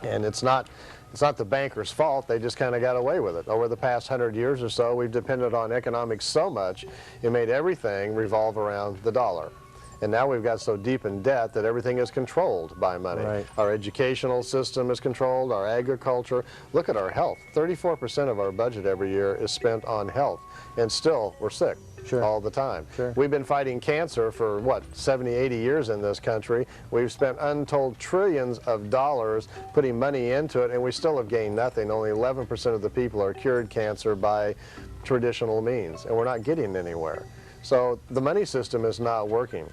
And it's not the bankers' fault, they just kind of got away with it. Over the past 100 years or so, we've depended on economics so much, it made everything revolve around the dollar. And now we've got so deep in debt that everything is controlled by money. Right. Our educational system is controlled, our agriculture. Look at our health. 34% of our budget every year is spent on health, and still we're sick. Sure. All the time. Sure. We've been fighting cancer for, what, 70, 80 years in this country. We've spent untold trillions of dollars putting money into it, and we still have gained nothing. Only 11% of the people are cured cancer by traditional means, and we're not getting anywhere. So the money system is not working.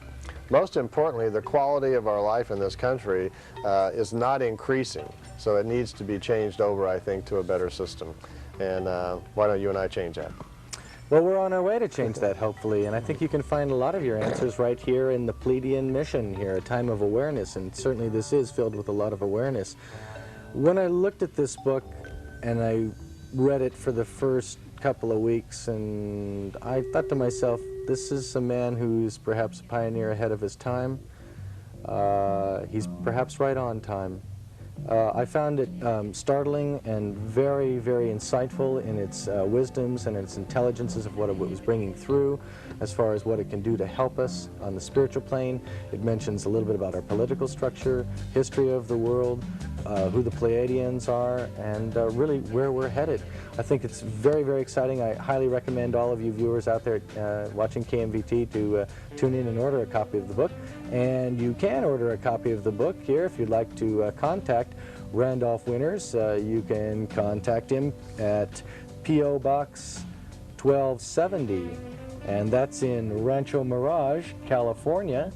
Most importantly, the quality of our life in this country is not increasing. So it needs to be changed over, I think, to a better system. And why don't you and I change that? Well, we're on our way to change that, hopefully, and I think you can find a lot of your answers right here in the Pleiadian mission here, a time of awareness, and certainly this is filled with a lot of awareness. When I looked at this book and I read it for the first couple of weeks, and I thought to myself, this is a man who's perhaps a pioneer ahead of his time. He's perhaps right on time. I found it startling and very, very insightful in its wisdoms and its intelligences of what it was bringing through as far as what it can do to help us on the spiritual plane. It mentions a little bit about our political structure, history of the world, who the Pleiadians are, and really where we're headed. I think it's very, very exciting. I highly recommend all of you viewers out there watching KMVT to tune in and order a copy of the book. And you can order a copy of the book here if you'd like to contact Randolph Winters. You can contact him at P.O. Box 1270, and that's in Rancho Mirage, California.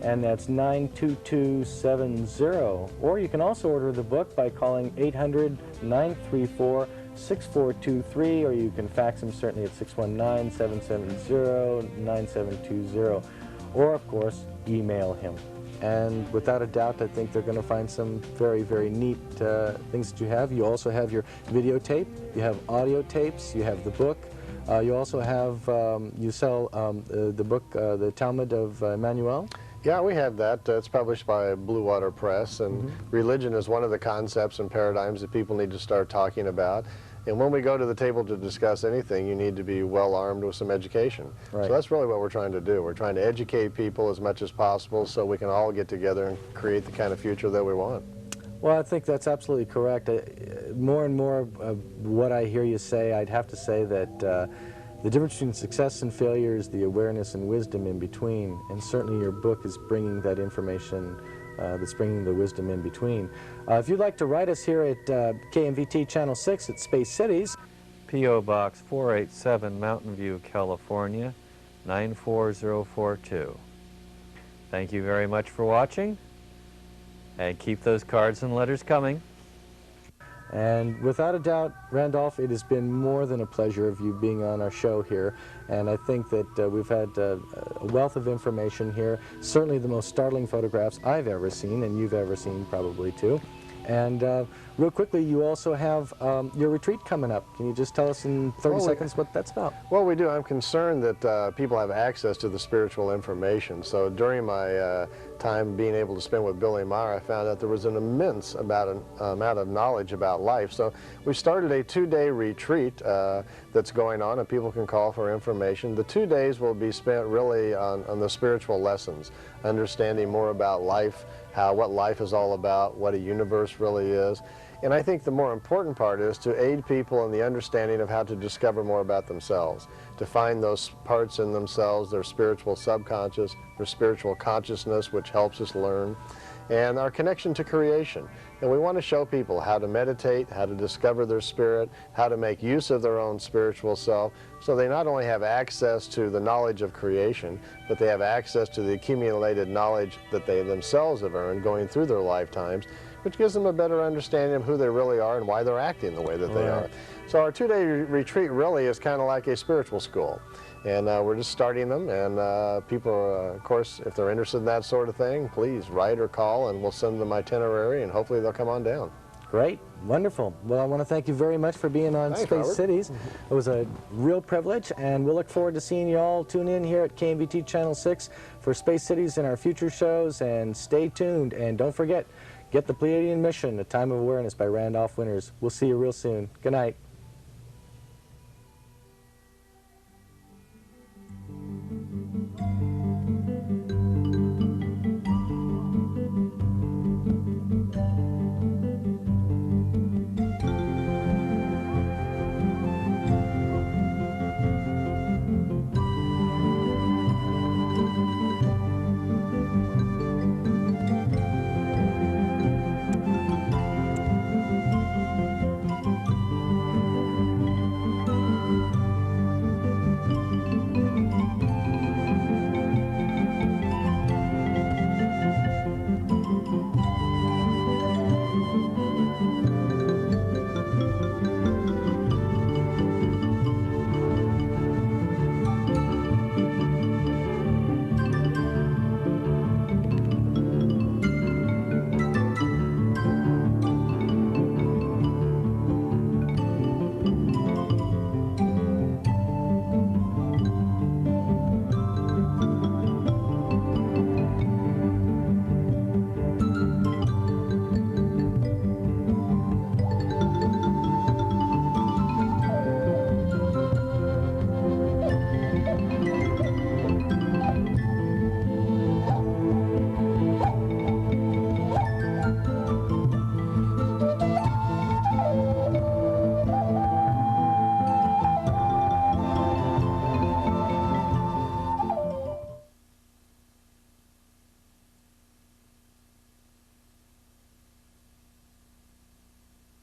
and that's 92270. Or you can also order the book by calling 800-934-6423, or you can fax them certainly at 619-770-9720, or of course email him. And without a doubt, I think they're going to find some very, very neat things that you have. You also have your videotape, you have audio tapes, you have the book. You also have, you sell the book, The Talmud of Emmanuel. Yeah, we have that. It's published by Blue Water Press, and religion is one of the concepts and paradigms that people need to start talking about. And when we go to the table to discuss anything, you need to be well armed with some education. Right. So that's really what we're trying to do. We're trying to educate people as much as possible so we can all get together and create the kind of future that we want. Well, I think that's absolutely correct. More and more of what I hear you say, I'd have to say that the difference between success and failure is the awareness and wisdom in between, and certainly your book is bringing that information, that's bringing the wisdom in between. If you'd like to write us here at KMVT Channel 6 at Space Cities, P.O. Box 487, Mountain View, California, 94042. Thank you very much for watching, and keep those cards and letters coming. and without a doubt, Randolph, it has been more than a pleasure of you being on our show here, and I think that we've had a wealth of information here, certainly the most startling photographs I've ever seen, and you've ever seen probably too. And real quickly, you also have your retreat coming up. Can you just tell us in 30 seconds what that's about? Well, we do. I'm concerned that people have access to the spiritual information. So during my time being able to spend with Billy Meier, I found out there was an immense amount of knowledge about life. So we started a 2-day retreat that's going on, and people can call for information. The 2 days will be spent really on the spiritual lessons, understanding more about life, what life is all about, what a universe really is. And I think the more important part is to aid people in the understanding of how to discover more about themselves, to find those parts in themselves, their spiritual subconscious, their spiritual consciousness, which helps us learn, and our connection to creation. And we want to show people how to meditate, how to discover their spirit, how to make use of their own spiritual self, so they not only have access to the knowledge of creation, but they have access to the accumulated knowledge that they themselves have earned going through their lifetimes, which gives them a better understanding of who they really are and why they're acting the way that they are. So our 2-day retreat really is kind of like a spiritual school. And we're just starting them, and people, of course, if they're interested in that sort of thing, please write or call, and we'll send them itinerary, and hopefully they'll come on down. Great, wonderful. Well, I want to thank you very much for being on Thanks, Space Robert. Cities. It was a real privilege, and we'll look forward to seeing you all tune in here at KMVT Channel 6 for Space Cities and our future shows, and stay tuned, and don't forget, get the Pleiadian Mission, A Time of Awareness by Randolph Winters. We'll see you real soon. Good night.